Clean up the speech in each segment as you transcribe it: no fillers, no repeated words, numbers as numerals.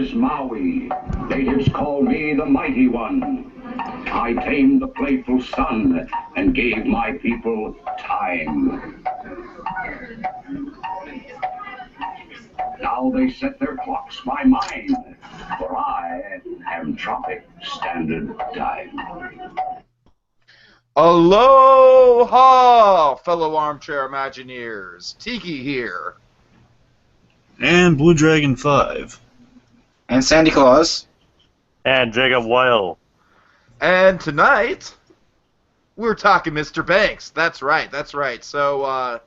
is Maui. Natives call me the Mighty One. I tamed the playful sun and gave my people time. Now they set their clocks by mine, for I am Tropic Standard Time. Aloha, fellow armchair Imagineers. Tiki here. And BlueDragonFive. And SandyClaws. And Jacob Wile. And tonight, we're talking Mr. Banks. That's right. So,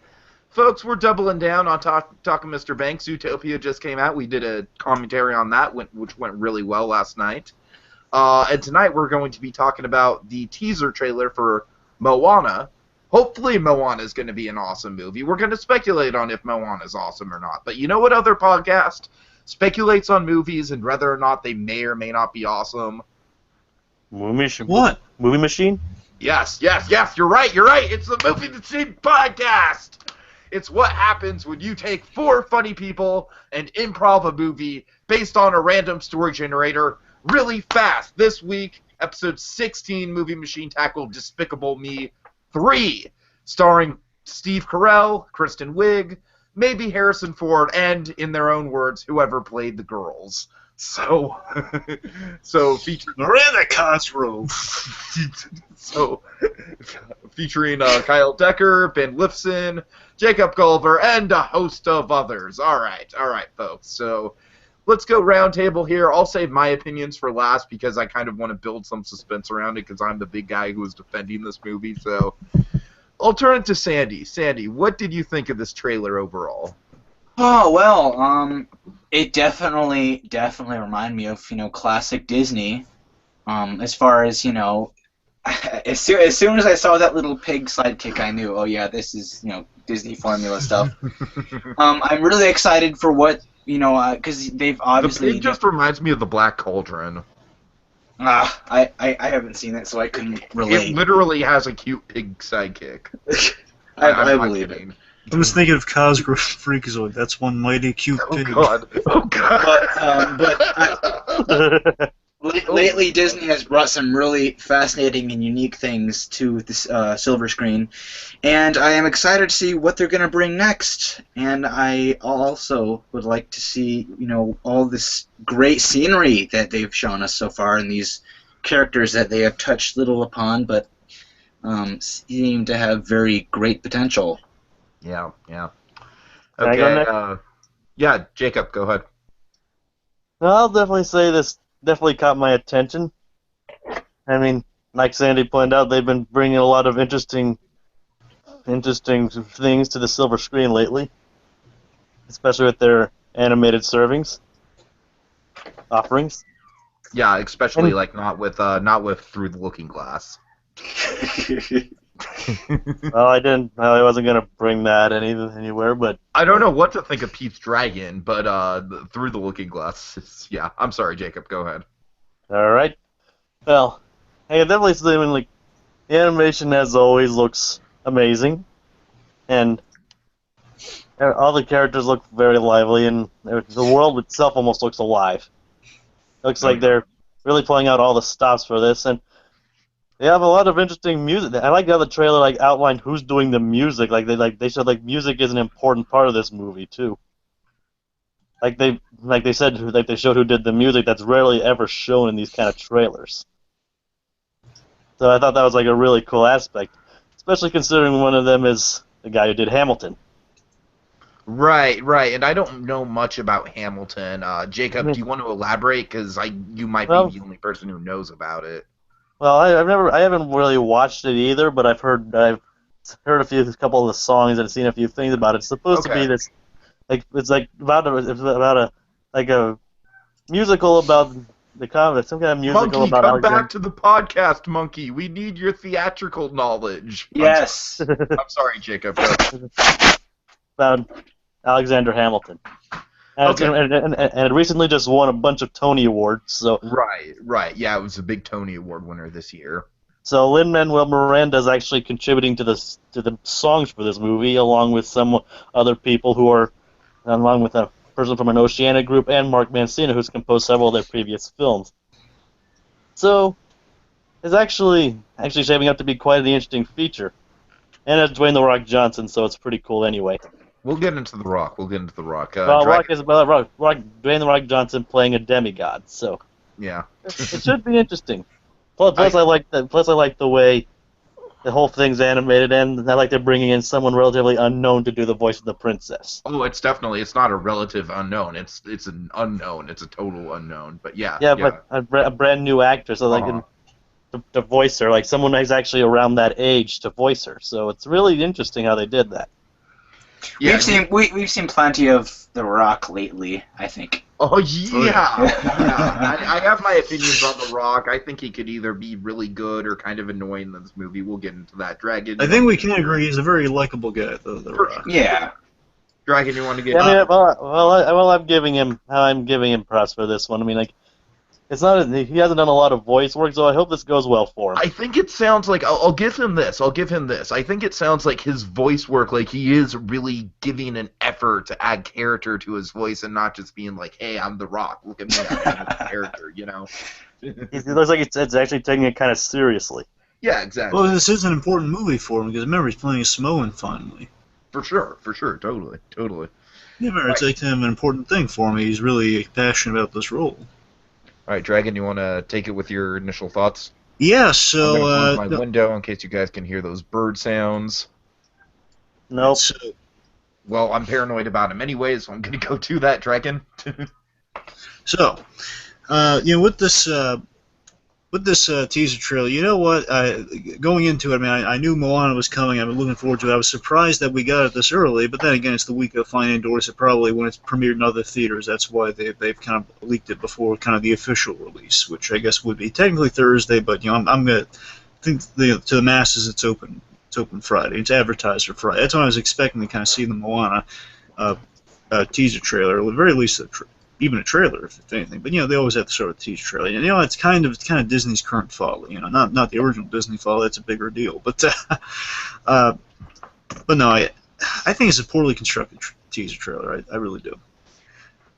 folks, we're doubling down on talking Mr. Banks. Zootopia just came out. We did a commentary on that, which went really well last night. And tonight we're going to be talking about the teaser trailer for Moana. Hopefully Moana is going to be an awesome movie. We're going to speculate on if Moana is awesome or not. But you know what other podcast speculates on movies and whether or not they may or may not be awesome? What? Movie Machine? Yes, you're right. It's the Movie Machine podcast. It's what happens when you take four funny people and improv a movie based on a random story generator really fast. This week, episode 16, Movie Machine tackled Despicable Me 3, starring Steve Carell, Kristen Wiig, maybe Harrison Ford, and, in their own words, whoever played the girls. So featuring Miranda Cosgrove. featuring Kyle Decker, Ben Lifson, Jacob Gulliver, and a host of others. All right, folks. So let's go round table here. I'll save my opinions for last because I kind of want to build some suspense around it because I'm the big guy who is defending this movie. So I'll turn it to Sandy. Sandy, what did you think of this trailer overall? Oh, well, it definitely reminded me of, classic Disney. As far as, as soon as I saw that little pig sidekick, I knew, oh yeah, this is, Disney formula stuff. I'm really excited for what, because they've obviously... The pig just reminds me of the Black Cauldron. I haven't seen it, so I couldn't relate. It literally has a cute pig sidekick. I believe it. I was thinking of Cosgrove Freakazoid. That's one mighty cute pig. Oh God! Lately, Disney has brought some really fascinating and unique things to this silver screen, and I am excited to see what they're going to bring next. And I also would like to see, all this great scenery that they've shown us so far, and these characters that they have touched little upon, but seem to have very great potential. Yeah. Can I go next? Yeah, Jacob, go ahead. I'll definitely say this definitely caught my attention. I mean, like Sandy pointed out, they've been bringing a lot of interesting things to the silver screen lately, especially with their animated offerings. Yeah, especially not with Through the Looking Glass. Well, I wasn't gonna bring that anywhere, but I don't know what to think of Pete's Dragon, but Through the Looking Glass. Yeah, I'm sorry, Jacob. Go ahead. All right. Well, I can definitely say the animation, as always, looks amazing, and all the characters look very lively, and the world itself almost looks alive. Looks like they're really pulling out all the stops for this, and they have a lot of interesting music. I like how the trailer outlined who's doing the music. They said music is an important part of this movie too. They showed who did the music. That's rarely ever shown in these kind of trailers. So I thought that was a really cool aspect, especially considering one of them is the guy who did Hamilton. Right, and I don't know much about Hamilton. Jacob, do you want to elaborate? Because you might be the only person who knows about it. Well, I haven't really watched it either, but I've heard a couple of the songs and seen a few things about it. It's supposed to be this, it's about a musical about the comedy, some kind of musical Monkey, about come Alexander. back to the podcast, Monkey. We need your theatrical knowledge. Yes. I'm sorry, Jacob. About Alexander Hamilton. And, and it recently just won a bunch of Tony Awards. So Right. Yeah, it was a big Tony Award winner this year. So Lin-Manuel Miranda is actually contributing to the songs for this movie, along with some other people who are, along with person from an Oceania group, and Mark Mancina, who's composed several of their previous films. So, it's actually shaping up to be quite an interesting feature. And it's Dwayne "The Rock" Johnson, so it's pretty cool anyway. We'll get into The Rock. Dwayne "The Rock" Johnson playing a demigod, so Yeah. it should be interesting. Plus, I like the way the whole thing's animated, and I like they're bringing in someone relatively unknown to do the voice of the princess. Oh, it's not a relative unknown. It's an unknown. It's a total unknown. But yeah. But a brand new actress, so like to voice her, like someone who's actually around that age to voice her. So it's really interesting how they did that. Yeah, we've seen plenty of The Rock lately, I think. Oh yeah. I have my opinions on The Rock. I think he could either be really good or kind of annoying in this movie. We'll get into that. Dragon. I think we can agree he's a very likable guy, The Rock. Yeah. Dragon, you want to get? I'm giving him props for this one. I mean, like, he hasn't done a lot of voice work, so I hope this goes well for him. I think it sounds like I'll give him this. I think it sounds like his voice work, like he is really giving an effort to add character to his voice and not just being like, "Hey, I'm The Rock. Look at me, I'm a character," you know. It looks like it's actually taking it kind of seriously. Yeah, exactly. Well, this is an important movie for him because remember he's playing a Samoan finally. For sure, totally. Yeah, remember, it's like kind of an important thing for him. He's really passionate about this role. All right, Dragon, you want to take it with your initial thoughts? Yeah, I'm so gonna close my window in case you guys can hear those bird sounds. Nope. Well, I'm paranoid about them anyway, so I'm gonna go to that, Dragon. So, with this teaser trailer, you know what? Going into it, I mean, I knew Moana was coming. I've been looking forward to it. I was surprised that we got it this early, but then again, it's the week of Fine Indoors. It probably when it's premiered in other theaters. That's why they've kind of leaked it before kind of the official release, which I guess would be technically Thursday. But I'm gonna think to the masses it's open. It's open Friday. It's advertised for Friday. That's when I was expecting to kind of see the Moana teaser trailer, or at the very least even a trailer, if anything. But they always have to start with a teaser trailer. It's kind of Disney's current folly. Not the original Disney folly. That's a bigger deal. But no, I think it's a poorly constructed teaser trailer. I really do.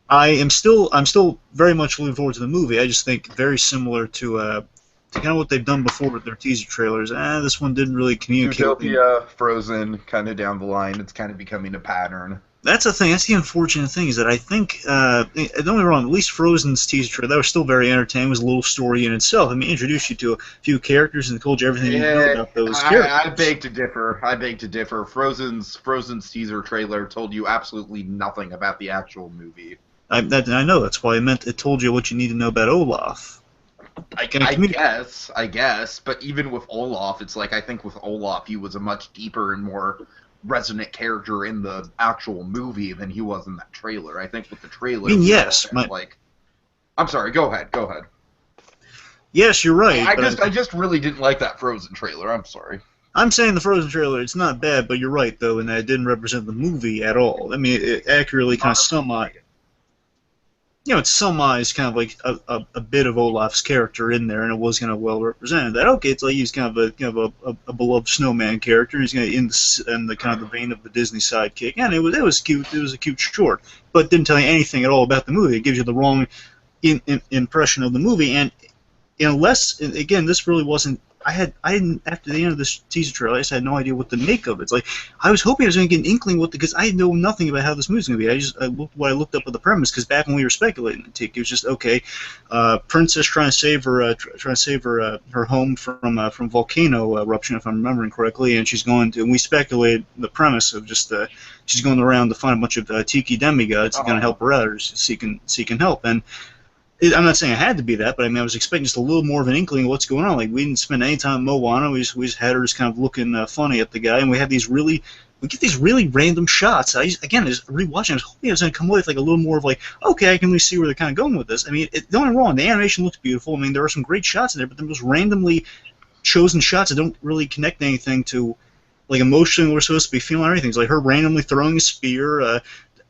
I'm still very much looking forward to the movie. I just think very similar to kind of what they've done before with their teaser trailers. This one didn't really communicate. Utopia, Frozen, kind of down the line. It's kind of becoming a pattern. That's the thing. That's the unfortunate thing is that I think, don't get me wrong, at least Frozen's teaser trailer, that was still very entertaining. It was a little story in itself. I mean, it introduced you to a few characters and told you everything you know about those characters. I beg to differ. Frozen's teaser trailer told you absolutely nothing about the actual movie. I know. That's why it told you what you need to know about Olaf. I guess. But even with Olaf, it's like I think with Olaf, he was a much deeper and more resonant character in the actual movie than he was in that trailer. I think with the trailer, I'm sorry. Go ahead. Yes, you're right. I just really didn't like that Frozen trailer. I'm sorry. I'm saying the Frozen trailer, it's not bad, but you're right though, in that it didn't represent the movie at all. I mean, it accurately kind of summarized. It summarized kind of like a bit of Olaf's character in there, and it was kind of well represented. That it's like he's kind of a beloved snowman character. He's in the kind of the vein of the Disney sidekick, and it was cute. It was a cute short, but didn't tell you anything at all about the movie. It gives you the wrong impression of the movie, and unless again, this really wasn't. I didn't after the end of this teaser trailer. I just had no idea what to make of it. It's like I was hoping I was going to get an inkling because I know nothing about how this movie's going to be. I looked up at the premise because back when we were speculating, it was just okay. Princess trying to save her home from volcano eruption, if I'm remembering correctly, and she's going to. And we speculated the premise of just she's going around to find a bunch of Tiki demigods going to help her out, or seeking help. And I'm not saying it had to be that, but I mean, I was expecting just a little more of an inkling of what's going on. Like, we didn't spend any time in Moana. We just had her just kind of looking funny at the guy, and we get these really random shots. Just rewatching, I was hoping it was going to come away with like a little more of like, okay, I can really see where they're kind of going with this. I mean, don't get me wrong, the animation looks beautiful. I mean, there are some great shots in there, but they're just randomly chosen shots that don't really connect anything to, like, emotionally we're supposed to be feeling or anything. It's like her randomly throwing a spear.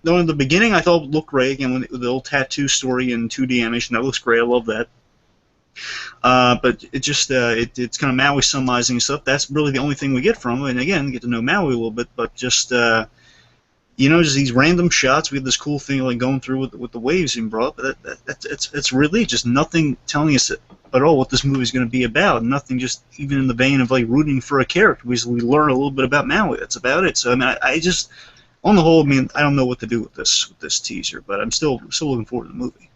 Though in the beginning I thought it looked great, again, with the old tattoo story in 2D animation, that looks great, I love that. But it just, it's kind of Maui summarizing stuff. That's really the only thing we get from it, and again, get to know Maui a little bit, but just, you know, just these random shots. We had this cool thing like going through with the waves being brought up. But it's really just nothing telling us at all what this movie is going to be about. Nothing, just even in the vein of like rooting for a character. We learn a little bit about Maui. That's about it. So I mean, I just, on the whole, I mean, I don't know what to do with this teaser, but I'm still looking forward to the movie.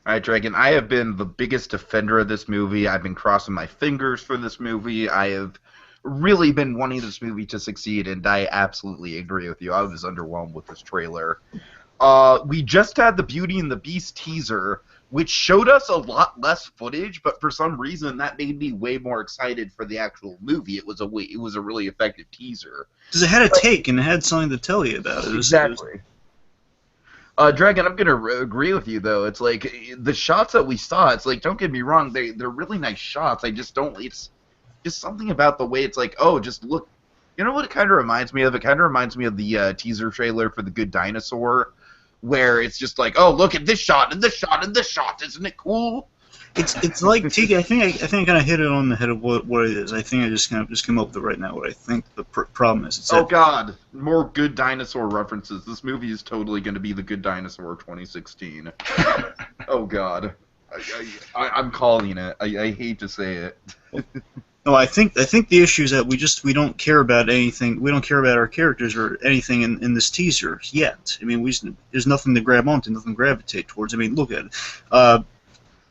All right, Dragon, I have been the biggest defender of this movie. I've been crossing my fingers for this movie. I have really been wanting this movie to succeed, and I absolutely agree with you. I was underwhelmed with this trailer. We just had the Beauty and the Beast teaser, which showed us a lot less footage, but for some reason that made me way more excited for the actual movie. It was a really effective teaser. Because it had a take and it had something to tell you about it. Exactly. Dragon, I'm gonna agree with you though. It's like the shots that we saw. It's like, don't get me wrong, they're really nice shots. I just don't. It's just something about the way it's like, oh, just look. You know what it kind of reminds me of? It kind of reminds me of the teaser trailer for The Good Dinosaur, where it's just like, oh, look at this shot and this shot and this shot. Isn't it cool? It's like Tiki. I think I kind of hit it on the head of what it is. I think I just came up with it right now. What I think the problem is. Oh God, more Good Dinosaur references. This movie is totally going to be The Good Dinosaur 2016. Oh God, I'm calling it. I hate to say it. No, I think the issue is that we don't care about anything. We don't care about our characters or anything in this teaser yet. I mean, there's nothing to grab onto, nothing to gravitate towards. I mean, look at it.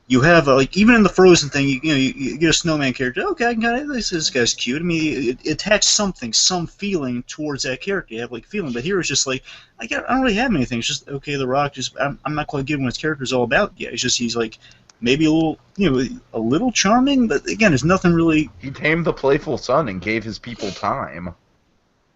You have like even in the Frozen thing, you get a snowman character. Okay, I can kind of this guy's cute. I mean, it attached something, some feeling towards that character. You have like feeling, but here it's just like I don't really have anything. It's just okay. The Rock, just I'm not quite getting what his character's all about yet. It's just he's like maybe a little charming, but again, there's nothing really. He tamed the playful son and gave his people time.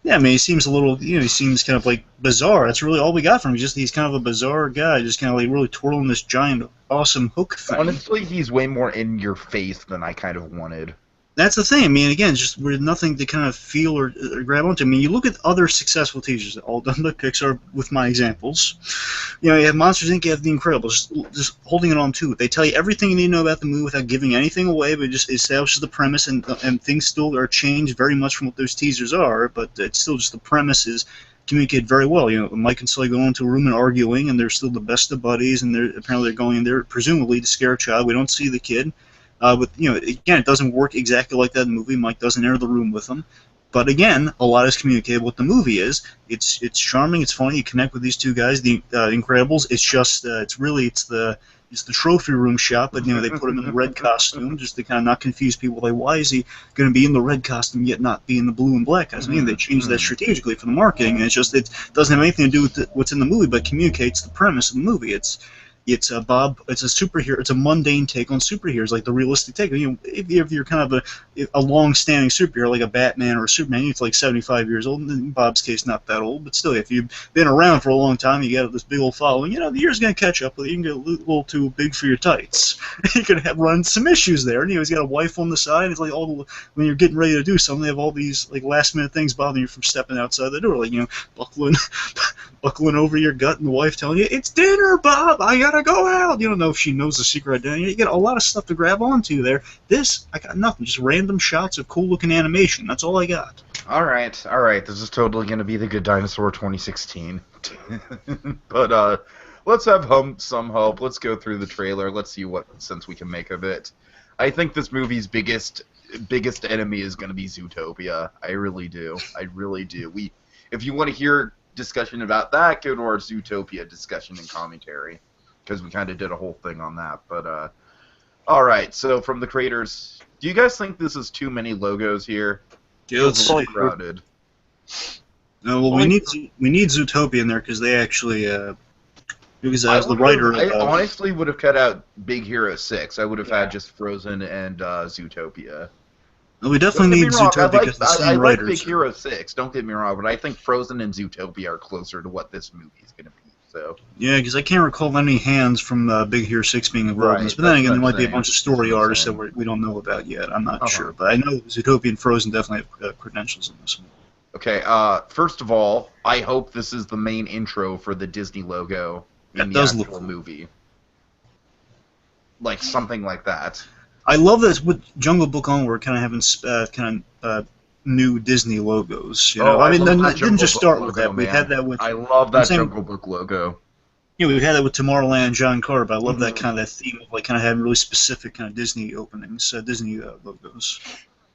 Yeah, I mean, he seems a little, he seems kind of like bizarre. That's really all we got from him. He's kind of a bizarre guy, just kind of like really twirling this giant, awesome hook thing. Honestly, he's way more in your face than I kind of wanted. That's the thing. I mean, again, just with nothing to kind of feel or grab onto. I mean, you look at other successful teasers, all done by Pixar with my examples. You know, you have Monsters, Inc., you have The Incredibles, just holding it on to it. They tell you everything you need to know about the movie without giving anything away, but it just establishes the premise, and things still are changed very much from what those teasers are, but it's still just the premise is communicated very well. You know, Mike and Sully go into a room and arguing, and they're still the best of buddies, and they're going in there presumably to scare a child. We don't see the kid. But you know, again, it doesn't work exactly like that in the movie. Mike doesn't enter the room with them, but again, a lot is communicated. What the movie is, it's charming, it's funny. You connect with these two guys, the Incredibles. It's just, it's the trophy room shot, but you know they put him in the red costume just to kind of not confuse people. Like, why is he going to be in the red costume yet not be in the blue and black costume? I mean, they changed that strategically for the marketing, and it doesn't have anything to do with what's in the movie, but communicates the premise of the movie. It's a superhero. It's a mundane take on superheroes, like the realistic take. You know, if you're kind of a long-standing superhero, like a Batman or a Superman, it's like 75 years old. In Bob's case, not that old, but still, if you've been around for a long time, you got this big old following. You know, the year's gonna catch up with you. You can get a little too big for your tights. You can run some issues there. And, you know, he's got a wife on the side. It's like when you're getting ready to do something, they have all these like last-minute things bothering you from stepping outside the door, like buckling over your gut, and the wife telling you, "It's dinner, Bob. I gotta go out." You don't know if she knows the secret identity. You get a lot of stuff to grab onto there. This, I got nothing. Just random shots of cool-looking animation. That's all I got. All right. This is totally going to be The Good Dinosaur 2016. But let's have some hope. Let's go through the trailer. Let's see what sense we can make of it. I think this movie's biggest enemy is going to be Zootopia. I really do. If you want to hear discussion about that, go to our Zootopia discussion and commentary, because we kind of did a whole thing on that. But all right, so from the creators, do you guys think this is too many logos here? It's a little crowded. No, well, we need Zootopia in there because they actually because as the writer, I honestly would have cut out Big Hero 6. I would have had just Frozen and Zootopia. Well, we definitely need Zootopia because the same writers. I like Big Hero 6, don't get me wrong, but I think Frozen and Zootopia are closer to what this movie is going to be. So. Yeah, because I can't recall any hands from Big Hero 6 being involved in this. But then again, there might be a bunch of story artists that we don't know about yet. I'm not sure. But I know Zootopia and Frozen definitely have credentials in this one. Okay, first of all, I hope this is the main intro for the Disney logo in the actual movie. Like, something like that. I love that with Jungle Book onward, kind of having new Disney logos. You know, Oh, I mean, love it that didn't Jungle just Book start with logo, that. We man. had that with. I love I'm that saying- Jungle Book logo. Yeah, we had that with Tomorrowland, John Carter. But I love that Mhm. kind of that theme of like kind of having really specific kind of Disney openings, Disney logos.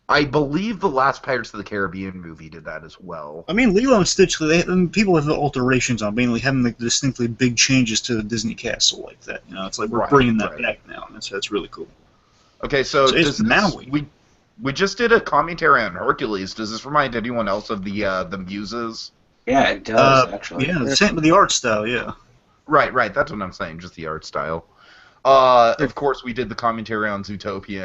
I believe the last Pirates of the Caribbean movie did that as well. I mean, Lilo and Stitch. People have the alterations on, mainly having like distinctly big changes to the Disney castle like that. You know, it's like we're Right, bringing that right. back now, and that's really cool. Okay, so So it's does this, Maui. we just did a commentary on Hercules. Does this remind anyone else of the Muses? Yeah, it does actually. Yeah, the same with the art style. Yeah. Right, that's what I'm saying. Just the art style. Of course, we did the commentary on Zootopia,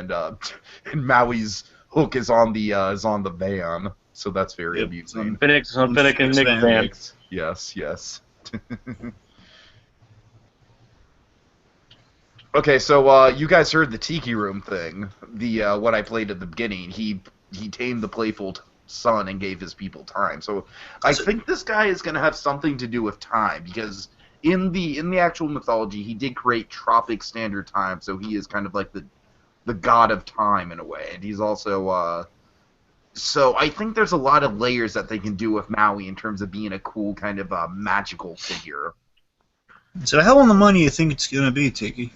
and Maui's hook is on the van, so that's very Yep, amusing. Phoenix and Nick Van. Van. Yes. Okay, so you guys heard the Tiki Room thing. The what I played at the beginning. He tamed the playful son and gave his people time. So I think this guy is going to have something to do with time, because in the actual mythology, he did create Tropic Standard Time, so he is kind of like the god of time in a way, and he's also so I think there's a lot of layers that they can do with Maui in terms of being a cool kind of magical figure. So how on the money you think it's gonna be, Tiki?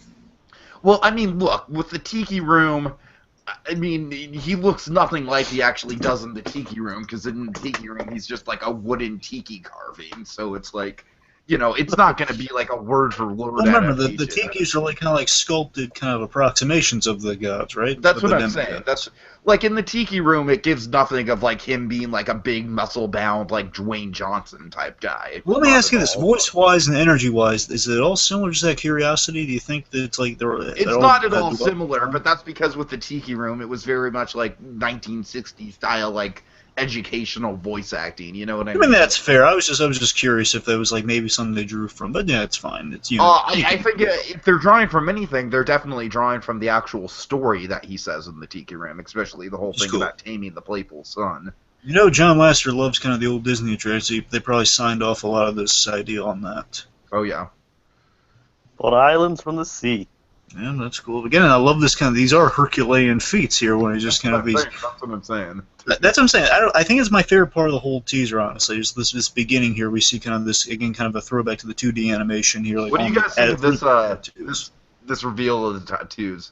Well, I mean, look, with the Tiki Room, I mean, he looks nothing like he actually does in the Tiki Room, because in the Tiki Room, he's just like a wooden tiki carving, so it's like, you know, it's not going to be like a word for word. Well, remember, the adaptation. Tikis are like kind of like sculpted kind of approximations of the gods, right? That's Of what the I'm demigods. saying. That's like in the Tiki Room, it gives nothing of like him being like a big muscle-bound like Dwayne Johnson type guy. Let me Not ask you at this: all. voice-wise and energy-wise, is it all similar? Just out of curiosity, do you think that it's like It's not at all similar, but that's because with the Tiki Room, it was very much like 1960s style, like educational voice acting. You know what I I mean? mean, that's fair. I was just curious if that was like maybe something they drew from, but yeah, it's fine. It's I think if they're drawing from anything, they're definitely drawing from the actual story that he says in the Tiki Room, especially the whole It's thing cool. about taming the playful son. You know, John Lasseter loves kind of the old Disney trades. They probably signed off a lot of this idea on that. Oh yeah. But islands from the sea. Yeah, that's cool. Again, I love this kind of. These are Herculean feats here, when it's just kind of these. That's what I'm saying. That's what I'm saying. I think it's my favorite part of the whole teaser. Honestly, just this beginning here. We see kind of this again, kind of a throwback to the 2D animation here. Like What do you guys think of this tattoos. this reveal of the tattoos?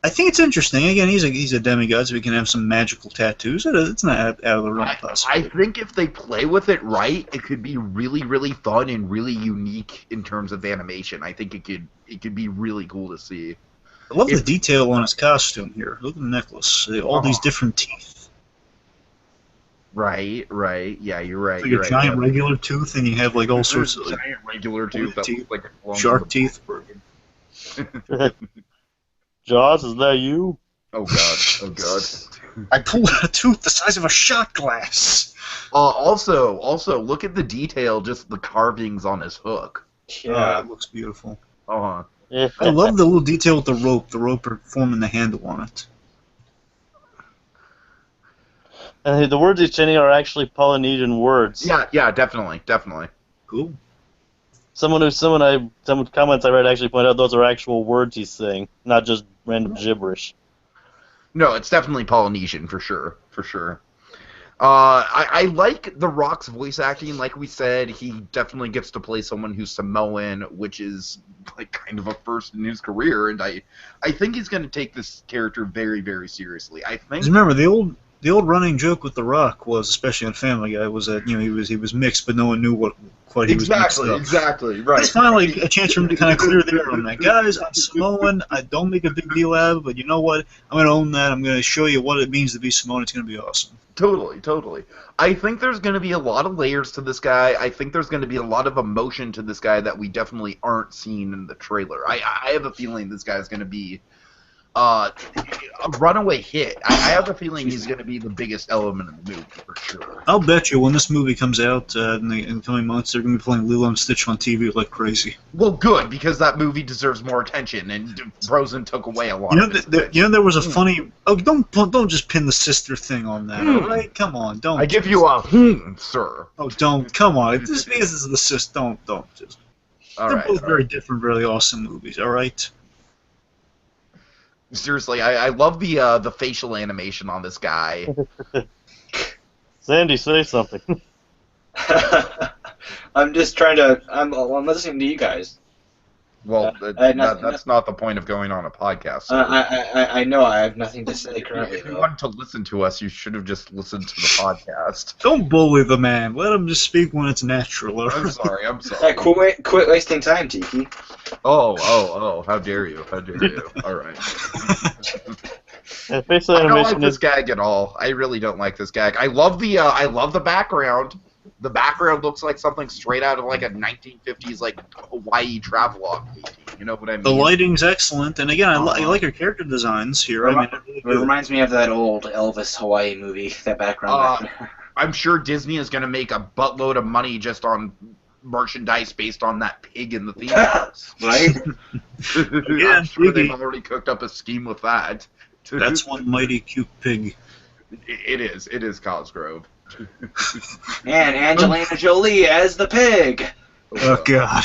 I think it's interesting. Again, he's a demigod, so we can have some magical tattoos. It's not out of the realm of I possibility. think if they play with it right, it could be really, really fun and really unique in terms of animation. I think it could be really cool to see. I love the detail on his costume here. Look at the necklace. All these different teeth. Right. Yeah, you're right. Like you're a right, giant yeah. regular tooth, and you have like all sorts of like, giant regular tooth that teeth, looks like it belongs shark to the- teeth. Jaws, is that you? Oh god. I pulled out a tooth the size of a shot glass. Also, look at the detail, just the carvings on his hook. It looks beautiful. Uh-huh. Yeah. I love the little detail with the rope forming the handle on it. And the words he's chanting are actually Polynesian words. Yeah, definitely. Cool. Some comments I read actually point out those are actual words he's saying, not just random gibberish. No, it's definitely Polynesian for sure. I like The Rock's voice acting. Like we said, he definitely gets to play someone who's Samoan, which is like kind of a first in his career, and I think he's going to take this character very, very seriously. I think. 'Cause remember the old running joke with The Rock was, especially on Family Guy, was that he was mixed, but no one knew what quite he was mixed up. Exactly, right. It's finally a chance for him to kind of clear the air on that. Guys, I'm Samoan. I don't make a big deal out of it, but you know what? I'm going to own that. I'm going to show you what it means to be Samoan. It's going to be awesome. Totally. I think there's going to be a lot of layers to this guy. I think there's going to be a lot of emotion to this guy that we definitely aren't seeing in the trailer. I have a feeling this guy's going to be a runaway hit. I have a feeling he's going to be the biggest element in the movie for sure. I'll bet you when this movie comes out in the coming months, they're going to be playing Lilo and Stitch on TV like crazy. Well, good, because that movie deserves more attention, and Frozen took away a lot of it. There was a funny. Oh, don't just pin the sister thing on that. All right, come on, don't. I give you a sir. Oh, don't come on. If this is the sister, don't just. All They're right, both all very right. different, really awesome movies. All right. Seriously, I love the facial animation on this guy. Sandy, say something. I'm just trying to. I'm listening to you guys. Well, I had nothing. that's not the point of going on a podcast. So I know I have nothing to say currently. if you wanted to listen to us, you should have just listened to the podcast. Don't bully the man. Let him just speak when it's natural. I'm sorry. I'm sorry. Quit wasting time, Tiki. Oh! How dare you? How dare you? All right. Facial I don't like animation this is gag at all. I really don't like this gag. I love the background. The background looks like something straight out of like a 1950s like Hawaii travelogue painting. You know what I mean? The lighting's excellent, and again, I like her character designs here. I mean, It reminds me of that old Elvis Hawaii movie. That background. I'm sure Disney is going to make a buttload of money just on merchandise based on that pig in the theme parks. Right? I'm sure they've already cooked up a scheme with that. That's one mighty cute pig. It is Cosgrove. And Angelina Jolie as the pig. Oh God!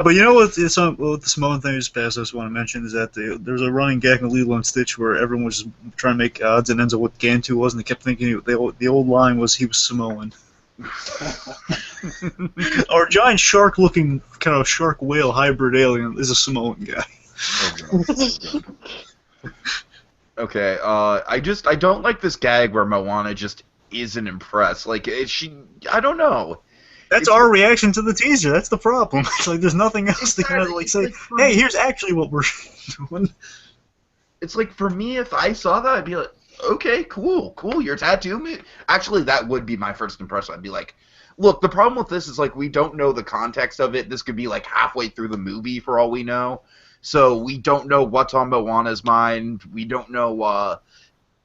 But you know what? It's what the Samoan thing just passed. I just want to mention is that there's a running gag in Lilo and Stitch where everyone was trying to make odds and ends up what Gantu was, and they kept thinking the old line was he was Samoan. Our giant shark-looking kind of shark whale hybrid alien is a Samoan guy. Okay, I don't like this gag where Moana just isn't impressed. Like, I don't know. That's our reaction to the teaser. That's the problem. It's like there's nothing else to kind of like say, hey, here's actually what we're doing. It's like, for me, if I saw that, I'd be like, okay, cool, your tattoo. Actually, that would be my first impression. I'd be like, look, the problem with this is, like, we don't know the context of it. This could be, like, halfway through the movie for all we know. So we don't know what's on Moana's mind. We don't know,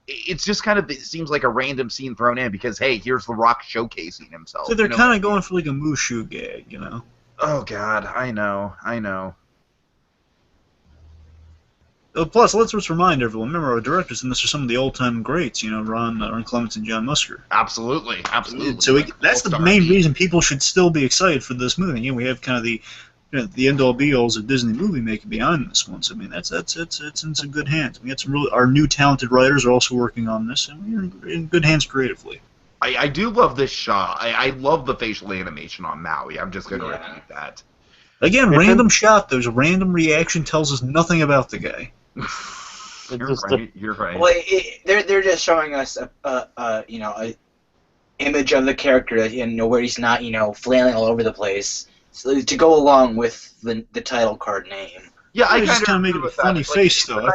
it's just kind of, it seems like a random scene thrown in because, hey, here's The Rock showcasing himself. So they're kind of going for like a Mushu gag, you know? Oh, God, I know. Plus, let's just remind everyone, remember our directors, and this are some of the old-time greats, you know, Ron Clements and John Musker. Absolutely. So that's the main reason people should still be excited for this movie. You know, we have kind of the end-all be-alls of Disney movie making behind this one. So I mean, it's in some good hands. We got some our new talented writers are also working on this, and we're in good hands creatively. I do love this shot. I love the facial animation on Maui. I'm just going to repeat that. Again, random shot. There's a random reaction tells us nothing about the guy. You're right. Well, they're just showing us a image of the character, where he's not flailing all over the place. So to go along with the title card name. Yeah, I just kind of make a funny face, though.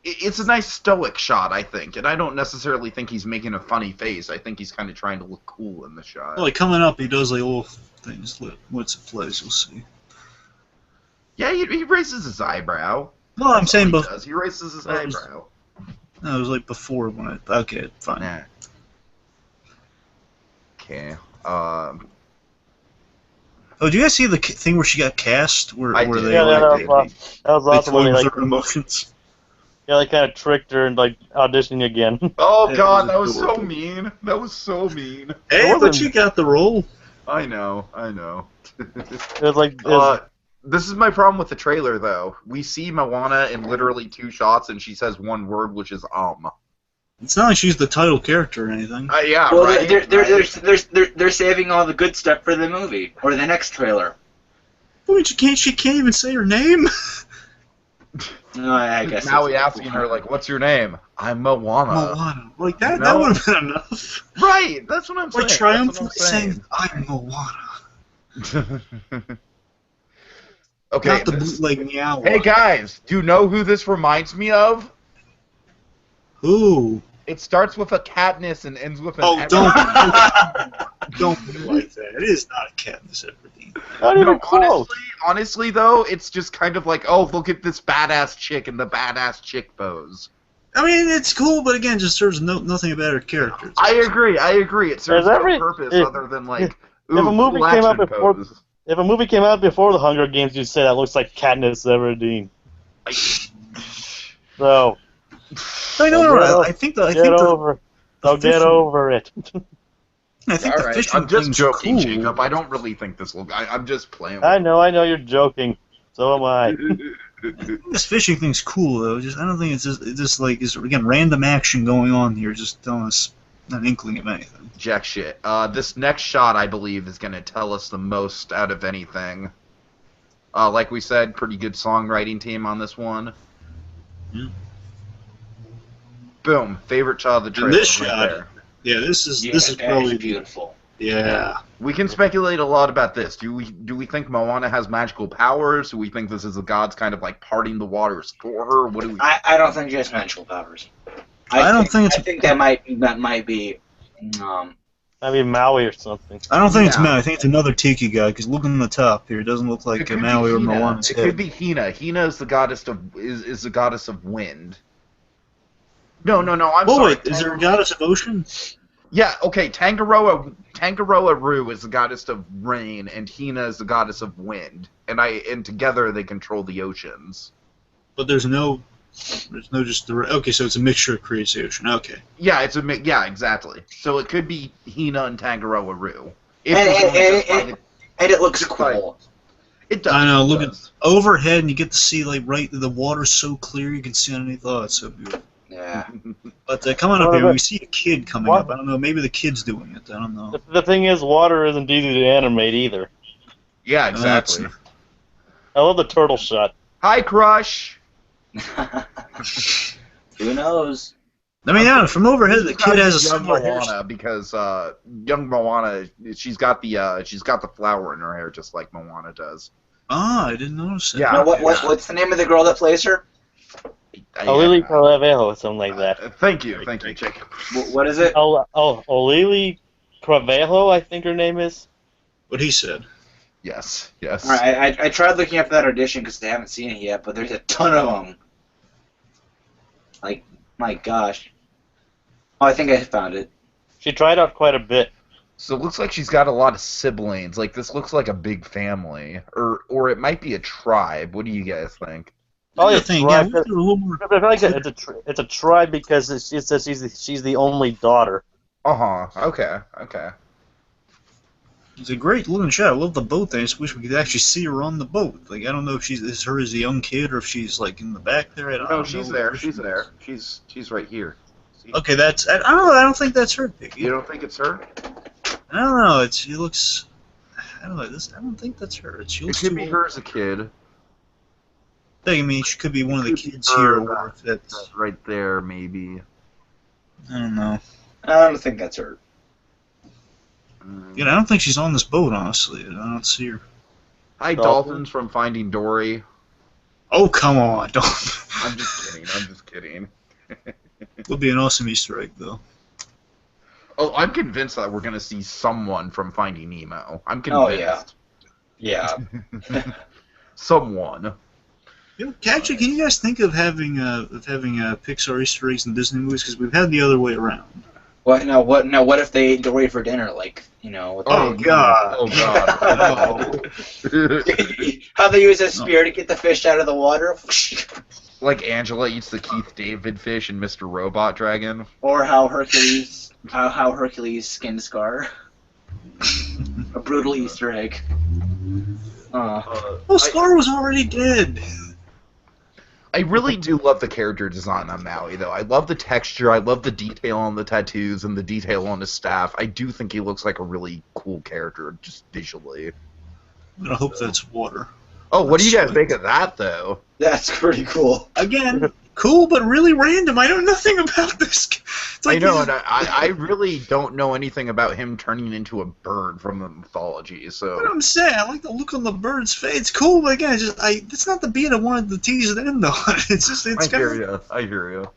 It's a nice stoic shot, I think, and I don't necessarily think he's making a funny face. I think he's kind of trying to look cool in the shot. Well, like coming up, he does like little things. Once it plays, you'll see. Yeah, he raises his eyebrow. Well, I'm saying, he raises his eyebrow. No, it was like before when I. Okay, fine. Nah. Okay. Oh, do you guys see the thing where she got cast? Where I they did. that was awesome. When her emotions. Yeah, they kind of tricked her and like auditioning again. Oh God, that was so mean. That was so mean. Hey, but she got the role. I know. It was like this is my problem with the trailer, though. We see Moana in literally 2 shots, and she says one word, which is It's not like she's the title character or anything. Yeah, well, right. they're saving all the good stuff for the movie or the next trailer. Wait, she can't even say her name. No, I guess. Maui asking her like, "What's your name?" I'm Moana. Moana. Like that would have been enough. Right. That's what I'm saying. Like triumphantly saying, "I'm Moana." Okay. Not the bootleg meow. Hey guys, do you know who this reminds me of? Who? It starts with a Katniss and ends with an. Oh, don't be like that. It is not a Katniss Everdeen. not even close. Honestly, though, it's just kind of like, oh, look at this badass chick and the badass chick pose. I mean, it's cool, but again, just serves nothing about her character. I agree. It serves no purpose other than like. If a movie came out before the Hunger Games, you'd say that looks like Katniss Everdeen. So. No. I think get over it. I think the fishing I'm just joking, cool. Jacob. I don't really think this will. I'm just playing with I know you're joking. So am I. This fishing thing's cool though. I don't think it's just like is again random action going on here, just telling us an inkling of anything. Jack shit. This next shot, I believe, is going to tell us the most out of anything. Like we said, pretty good songwriting team on this one. Yeah. Boom. Favorite shot of the trailer. And this right shot, there. yeah, this is that probably is beautiful. Yeah. We can speculate a lot about this. Do we think Moana has magical powers? Do we think this is the gods kind of like parting the waters for her? What do we? I don't think she has magical powers. I think that might be. Maybe Maui or something. I don't think it's Yeah. Maui. I think it's another Tiki guy, because look on the top here. It doesn't look like It could Maui be or Hina. Moana's It head. could be Hina. Hina is the goddess of is the goddess of wind. No. I'm Oh, sorry. wait, is there a goddess of ocean? Yeah, okay, Tangaroa Ru is the goddess of rain, and Hina is the goddess of wind, and together they control the oceans. But there's no just the okay. So it's a mixture of creates the ocean. Okay. Yeah, yeah, exactly. So it could be Hina and Tangaroa Ru. And it looks cool. It does. I know. it Look does. at overhead, and you get to see like right the water's so clear you can see underneath. Oh, it's so beautiful. Yeah. But coming up here, we see a kid coming up. I don't know. Maybe the kid's doing it. I don't know. The thing is, water isn't easy to animate either. Yeah, exactly. I love the turtle shot. Hi, Crush. Who knows? I mean, yeah, from overhead, the kid has a young similar Moana hairstyle. because young Moana, she's got the flower in her hair just like Moana does. Ah, I didn't notice that. Yeah. Now, what's the name of the girl that plays her? Olili Cravejo or something like that. Thank you, Jacob. What is it? Olili Cravejo, I think her name is. What he said. Yes. All right, I tried looking up that audition because I haven't seen it yet, but there's a ton of them. Like, my gosh. Oh, I think I found it. She tried out quite a bit. So it looks like she's got a lot of siblings. Like this looks like a big family, or it might be a tribe. What do you guys think? Probably a thing, yeah, tribe. a little more. I feel like it's a tribe because it says she's the only daughter. Okay. It's a great looking shot. I love the boat thing. I just wish we could actually see her on the boat. Like, I don't know if she's her as a young kid or if she's like in the back there. I don't No, know. she's there. She's there. She's right here. See? Okay, that's. I don't know. I don't think that's her. Tiki. You don't think it's her? I don't know. She looks. I don't know. I don't think that's her. She It looks could too be old. her as a kid. I mean, she could be one of the Could be kids her, here, or if that's. That's right there, maybe. I don't know. I don't think that's her. I don't think she's on this boat. Honestly, I don't see her. Hi, Dolphins. Dolphins from Finding Dory. Oh, come on! Don't. I'm just kidding. It'll be an awesome Easter egg, though. Oh, I'm convinced that we're gonna see someone from Finding Nemo. I'm Oh, convinced. yeah. Someone. Actually, can you guys think of having Pixar Easter eggs in Disney movies? Because we've had the other way around. What? No. What? No. What if they ate Dory for dinner? Like, with Oh, God. Oh God. No. how they use a spear to get the fish out of the water, Like Angela eats the Keith David fish and Mr. Robot Dragon. or how Hercules skinned Scar. A brutal Easter egg. Well, Scar was already dead. I really do love the character design on Maui, though. I love the texture. I love the detail on the tattoos and the detail on his staff. I do think he looks like a really cool character, just visually. I hope that's water. Oh, what do you guys make of that, though? That's pretty cool. Again, cool, but really random. I know nothing about this. It's like I know, and I really don't know anything about him turning into a bird from the mythology, What so... I'm saying, I like the look on the bird's face. It's cool, but again, it's not the beat I wanted to tease it in, though. It's I hear you.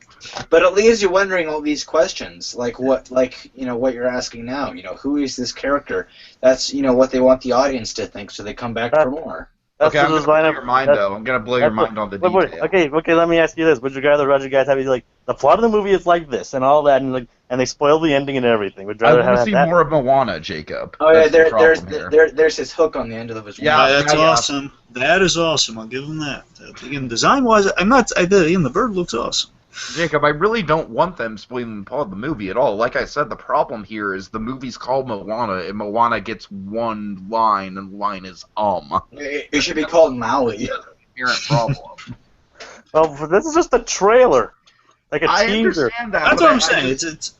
But it leaves you wondering all these questions, like what you're asking now. Who is this character? That's what they want the audience to think, so they come back for more. That's Okay, I'm the going to blow design your of mind, though. I'm going to blow your mind on the detail. Okay. Let me ask you this: would you guys have like the plot of the movie is like this and all that, and they spoil the ending and everything? Would you I rather want to have see that? more of Moana, Jacob. Oh yeah, That's the problem here. there's his hook on the end of his. Yeah, that's awesome. That is awesome. I'll give him that. Again, design-wise, the bird looks awesome. Jacob, I really don't want them spoiling the plot of the movie at all. Like I said, the problem here is the movie's called Moana, and Moana gets one line, and the line is It should be called Maui. inherent problem. Well, this is just a trailer, like a I teaser. understand that. That's but what I'm saying. It's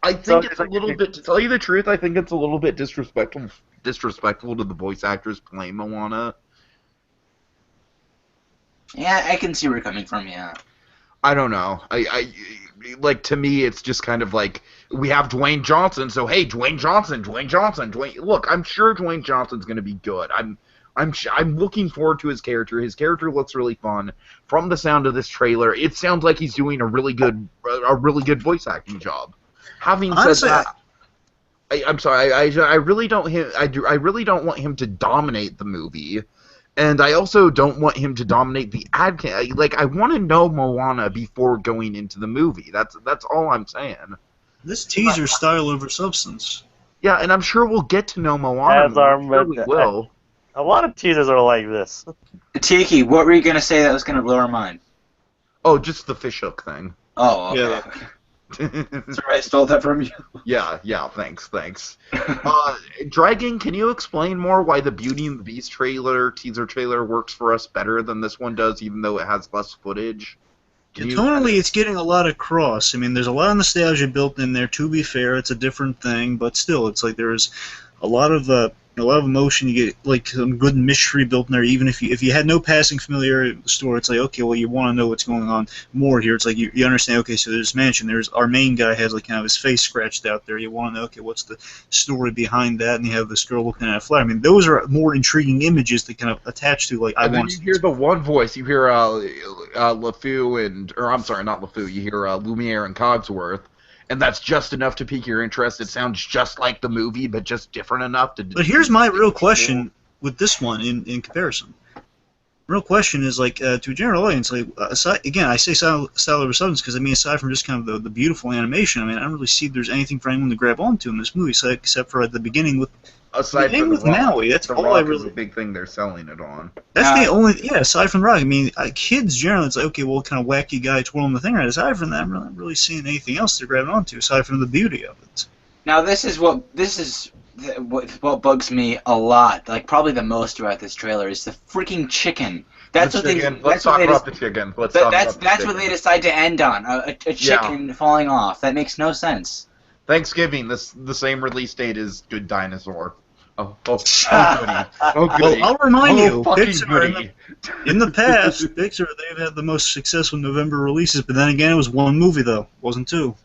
I think So it's it's a like- little bit. To tell you the truth, I think it's a little bit disrespectful to the voice actors playing Moana. Yeah, I can see where you're coming from. Yeah. I don't know. I like, to me, it's just kind of like, we have Dwayne Johnson, so hey, Dwayne Johnson. Look, I'm sure Dwayne Johnson's going to be good. I'm looking forward to his character. His character looks really fun. From the sound of this trailer, it sounds like he's doing a really good voice acting job. Having Honestly, said that, I'm sorry. I really don't want him to dominate the movie. And I also don't want him to dominate the ad. Like, I want to know Moana before going into the movie. That's all I'm saying. this teaser style over substance. Yeah, and I'm sure we'll get to know Moana. As our I'm sure we will. A lot of teasers are like this. Tiki, what were you gonna say that was gonna blow our mind? Oh, just the fishhook thing. Oh, okay. Yeah. Sorry, I stole that from you. Yeah. Thanks. Dragon, can you explain more why the Beauty and the Beast teaser trailer works for us better than this one does, even though it has less footage? Tonally, it's getting a lot across. I mean, there's a lot of nostalgia built in there. To be fair, it's a different thing, but still, it's like there's a lot of emotion. You get like some good mystery built in there. Even if you had no passing familiarity with the story, it's like, okay, well, you want to know what's going on more here. It's like you understand. Okay, so there's mansion. There's our main guy has like kind of his face scratched out there. You want to know, okay, what's the story behind that? And you have this girl looking at a flower. I mean, those are more intriguing images that kind of attach to like. And then you hear the one voice. You hear LeFou or I'm sorry, not LeFou. You hear Lumiere and Cogsworth. And that's just enough to pique your interest. It sounds just like the movie, but just different enough to... But here's my real question with this one in comparison. Real question is, like, to a general audience, like, again, I say style over substance because, I mean, aside from just kind of the beautiful animation, I mean, I don't really see there's anything for anyone to grab onto in this movie, except for at the beginning with... Aside from with Maui, that's the all Rock I is really... the big thing they're selling it on. That's the only... Yeah, aside from Rock, I mean, kids generally, it's like, okay, well, kind of wacky guy twirling the thing right. Aside from that, I'm not really seeing anything else they're grabbing onto, aside from the beauty of it. Now, this is what bugs me a lot, like probably the most about this trailer, is the freaking chicken. That's what Let's talk about the chicken. That's what they decide to end on, a chicken falling off. That makes no sense. Thanksgiving, the same release date as Good Dinosaur. Oh, goody. Well, I'll remind you, fucking Pixar, goody. in the past, Pixar, they've had the most successful November releases, but then again, it was one movie, though. Wasn't two.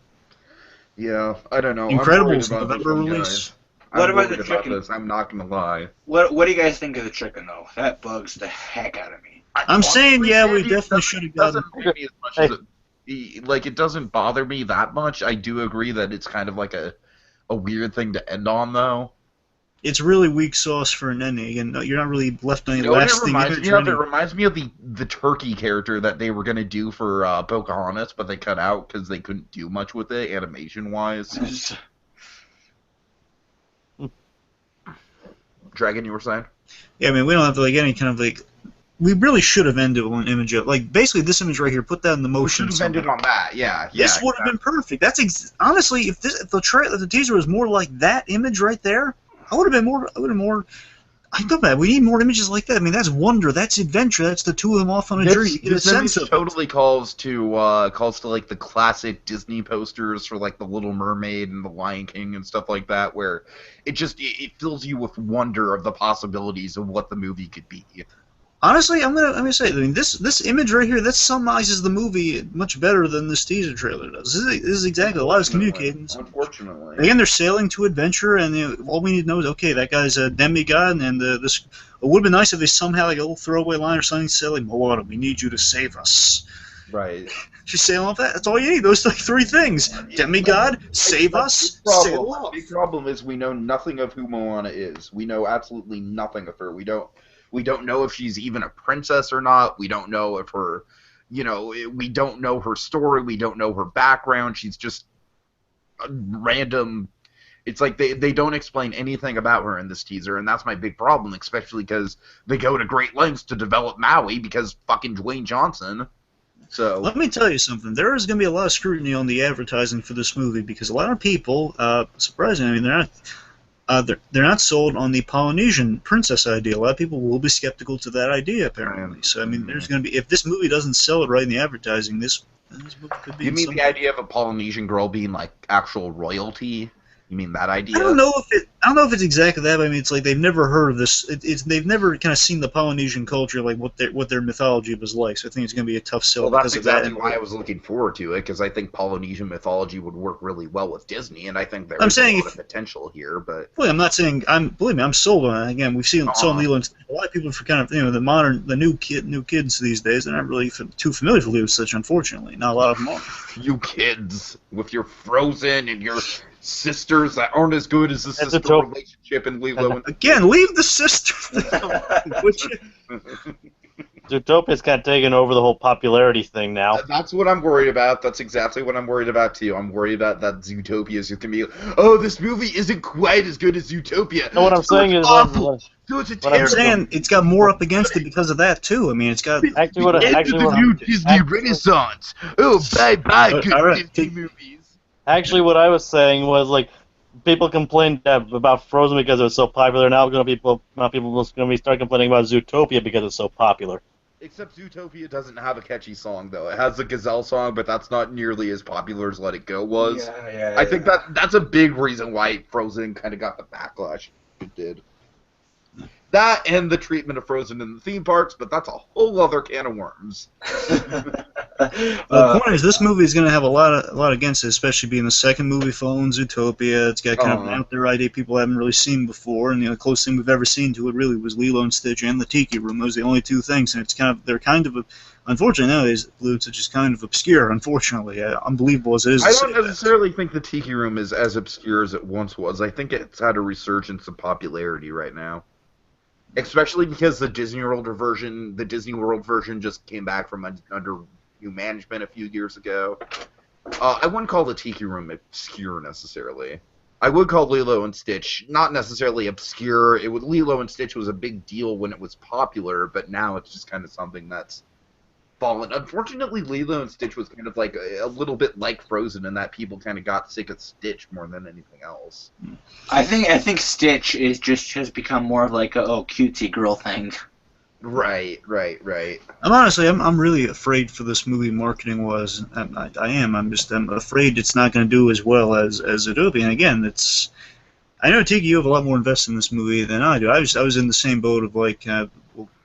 Yeah, I don't know. Incredibles, I'm November release. What about the about chicken? this. I'm not going to lie. What do you guys think of the chicken, though? That bugs the heck out of me. I'm saying, yeah, we definitely should have gotten... It doesn't bother me that much. I do agree that it's kind of like a weird thing to end on, though. It's really weak sauce for an ending, and you're not really left any You know what it lasting reminds image. me of? It reminds me of the turkey character that they were going to do for Pocahontas, but they cut out because they couldn't do much with it animation-wise. Dragon, you were saying? Yeah, I mean, we don't have to, like, any kind of, like... We really should have ended with an image of... Like, basically, this image right here, put that in the motion. We should have ended on that, yeah. This would have been perfect. That's honestly, if the teaser was more like that image right there, I would have been more... I know that. We need more images like that. I mean, that's wonder. That's adventure. That's the two of them off on a journey. You get a sense of it. Totally calls to like the classic Disney posters for like the Little Mermaid and the Lion King and stuff like that, where it fills you with wonder of the possibilities of what the movie could be. Honestly, I'm gonna say, I mean, this image right here, that summarizes the movie much better than this teaser trailer does. This is exactly what I was communicating. Unfortunately. Again, they're sailing to adventure, and all we need to know is, okay, that guy's a demigod, and this. It would have been nice if they somehow, like a little throwaway line or something, say like, Moana, we need you to save us. Right. She's sailing off that. That's all you need. Those like three things: demigod, save us, sail off. The big problem is we know nothing of who Moana is. We know absolutely nothing of her. We don't know if she's even a princess or not. We don't know if her, we don't know her story. We don't know her background. She's just a random. It's like they don't explain anything about her in this teaser, and that's my big problem, especially because they go to great lengths to develop Maui because fucking Dwayne Johnson. So let me tell you something. There is going to be a lot of scrutiny on the advertising for this movie because a lot of people, surprisingly, I mean, they're not. they're not sold on the Polynesian princess idea. A lot of people will be skeptical to that idea, apparently. So I mean, there's going to be, if this movie doesn't sell it right in the advertising, this movie could be. You mean the idea of a Polynesian girl being like actual royalty? You mean that idea? I don't know if it's exactly that. But I mean, it's like they've never heard of this. They've never kind of seen the Polynesian culture, like what their mythology was like. So I think it's going to be a tough sell. Well, that's because of that. exactly why I was looking forward to it, because I think Polynesian mythology would work really well with Disney, and I think there is a lot of potential here. But I'm not saying believe me, I'm sold on it. Again, we've seen Lilo and Stitch. A lot of people for kind of the new kids these days. They're not really too familiar with Lilo and Stitch, unfortunately. Not a lot of them are. You kids with your Frozen and your sisters that aren't as good as the sister relationship in Lilo and again, leave the sister thing. Zootopia's kind of taken over the whole popularity thing now. That's what I'm worried about. That's exactly what I'm worried about too. I'm worried about that Zootopia is just gonna be, oh, this movie isn't quite as good as Zootopia. No, what I'm saying is, I'm saying it's got more up against it because of that too. I mean, it's got the new Disney Renaissance. Oh, bye, good Disney movies. Actually, what I was saying was, like, people complained about Frozen because it was so popular. Now people are going to be start complaining about Zootopia because it's so popular. Except Zootopia doesn't have a catchy song, though. It has the Gazelle song, but that's not nearly as popular as Let It Go was. I think that's a big reason why Frozen kind of got the backlash it did. That and the treatment of Frozen in the theme parks, but that's a whole other can of worms. The point is, this movie is going to have a lot against it, especially being the second movie following Zootopia. It's got kind of an out there idea people haven't really seen before, and the closest thing we've ever seen to it really was Lilo and Stitch and the Tiki Room. Those are the only two things, and they're kind of unfortunately nowadays, Lilo and Stitch is kind of obscure. Unfortunately, unbelievable as it is. I don't necessarily think the Tiki Room is as obscure as it once was. I think it's had a resurgence of popularity right now. Especially because the Disney World version just came back from under new management a few years ago. I wouldn't call the Tiki Room obscure necessarily. I would call Lilo and Stitch not necessarily obscure. Lilo and Stitch was a big deal when it was popular, but now it's just kind of something that's fallen. Unfortunately, Lilo and Stitch was kind of like a little bit like Frozen in that people kind of got sick of Stitch more than anything else. I think Stitch has become more of like a cutesy girl thing. Right. I'm really afraid for this movie marketing was. I am. I'm afraid it's not going to do as well as Zootopia. And again, I know Tiki, you have a lot more invested in this movie than I do. I was in the same boat of like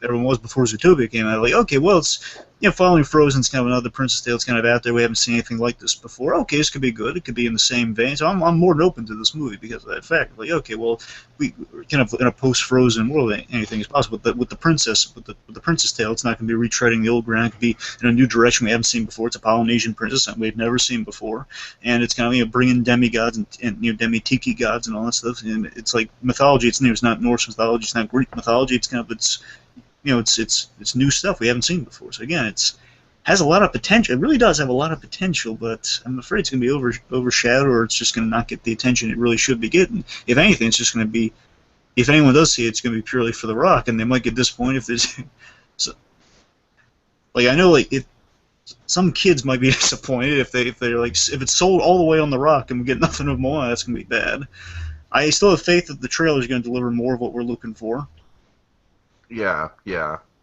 everyone was before Zootopia came out. Like, okay, well, it's following Frozen's kind of another princess tale. It's kind of out there. We haven't seen anything like this before. Okay, this could be good. It could be in the same vein. So I'm more than open to this movie because of that fact. Like, okay, well, we're kind of in a post-Frozen world. Anything is possible. With the princess tale, it's not going to be retreading the old ground. It could be in a new direction we haven't seen before. It's a Polynesian princess that we've never seen before, and it's kind of bringing demigods and demi-tiki gods and all that stuff. And it's like mythology. It's new. It's not Norse mythology. It's not Greek mythology. It's kind of it's new stuff we haven't seen before. So again, has a lot of potential. It really does have a lot of potential, but I'm afraid it's going to be overshadowed, or it's just going to not get the attention it really should be getting. If anything, it's just going to be, if anyone does see it, it's going to be purely for The Rock, and they might get disappointed if there's. So, like I know, like some kids might be disappointed if they're like if it's sold all the way on The Rock and we get nothing of Moana, that's going to be bad. I still have faith that the trailer is going to deliver more of what we're looking for. Yeah.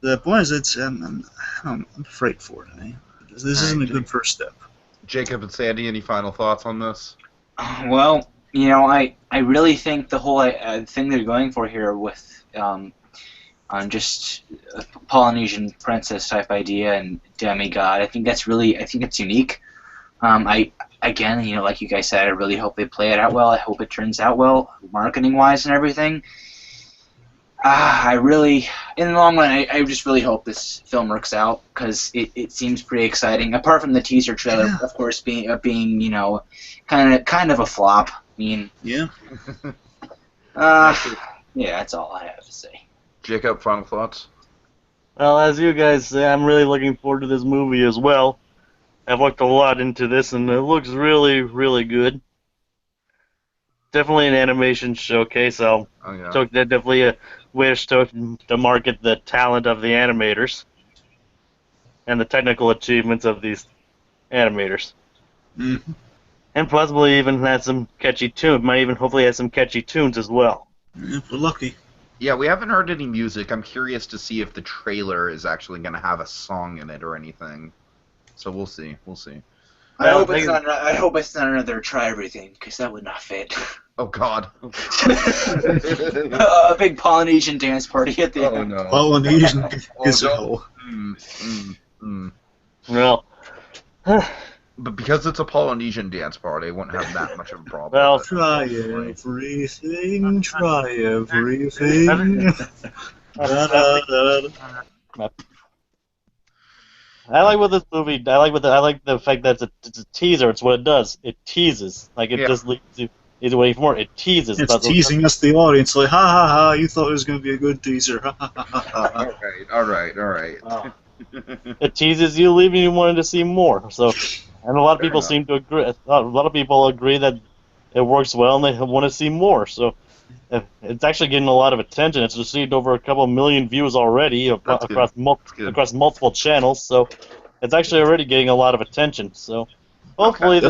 The point is, I'm afraid for it. This isn't a good first step. Jacob and Sandy, any final thoughts on this? Well, I really think the whole thing they're going for here with on just a Polynesian princess type idea and demigod, I think it's unique. Again, like you guys said, I really hope they play it out well. I hope it turns out well, marketing-wise and everything. I really, in the long run, I just really hope this film works out because it seems pretty exciting. Apart from the teaser trailer, of course, being kind of a flop. I mean, yeah, that's all I have to say. Jacob, final thoughts? Well, as you guys say, I'm really looking forward to this movie as well. I've looked a lot into this, and it looks really, really good. Definitely an animation showcase. So definitely a wish to market the talent of the animators and the technical achievements of these animators. Mm-hmm. and possibly even has some catchy tunes. Might even hopefully have some catchy tunes as well. If we're lucky. Yeah, we haven't heard any music. I'm curious to see if the trailer is actually going to have a song in it or anything. So we'll see. We'll see. I hope it's not another Try Everything, because that would not fit. Oh God. A big Polynesian dance party at the end. Oh no. Polynesian Oh, gazelle. Well, But because it's a Polynesian dance party, I won't have that much of a problem. Well, with it. Try everything, try everything. Da-da-da-da. I like with this movie. I like the fact that it's a teaser. It's what it does. It teases. Like it Yeah. just leads you either way for more. It teases. It's teasing us, the audience, like, ha ha ha, you thought it was going to be a good teaser. Ha ha ha ha. All right. It teases you, leaving you wanting to see more. So, and a lot of Fair people enough. seem to agree. A lot of people agree that it works well, and they want to see more. So, it's actually getting a lot of attention. It's received over a couple million views already That's good. Good. across multiple channels. So, it's actually already getting a lot of attention. So, hopefully,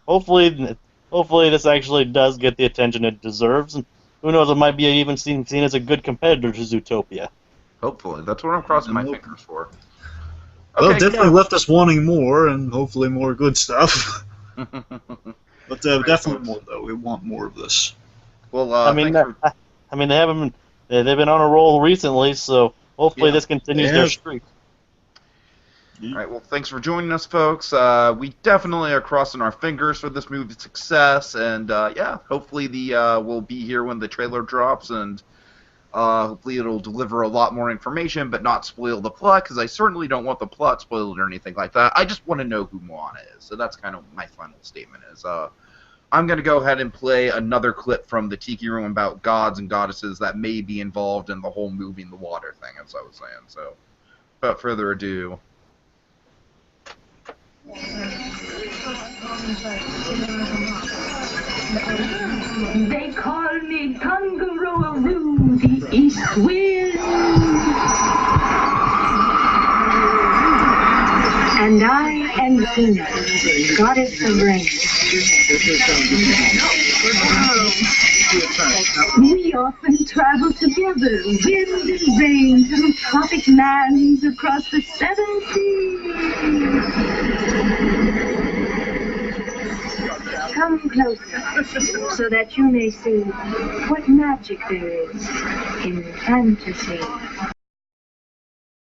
hopefully this actually does get the attention it deserves. And who knows? It might be even seen as a good competitor to Zootopia. Hopefully, that's what I'm crossing my fingers for. Well, Okay, definitely left us wanting more, and hopefully more good stuff. But definitely more, though. We want more of this. Well, I mean, thanks for- they haven't. They've been on a roll recently, so hopefully Yeah. this continues They their have. streak. All right, well, thanks for joining us, folks. We definitely are crossing our fingers for this movie's success, and yeah, hopefully we'll be here when the trailer drops, and hopefully it'll deliver a lot more information, but not spoil the plot, because I certainly don't want the plot spoiled or anything like that. I just want to know who Moana is, so that's kind of my final statement is. I'm going to go ahead and play another clip from the Tiki Room about gods and goddesses that may be involved in the whole movie and the water thing, as I was saying. So, without further ado... They call me Kangaroo, the East Wind. And I am Luna, goddess of rain. We often travel together, wind and rain, through tropic lands across the 7 seas. Come closer, so that you may see what magic there is in fantasy.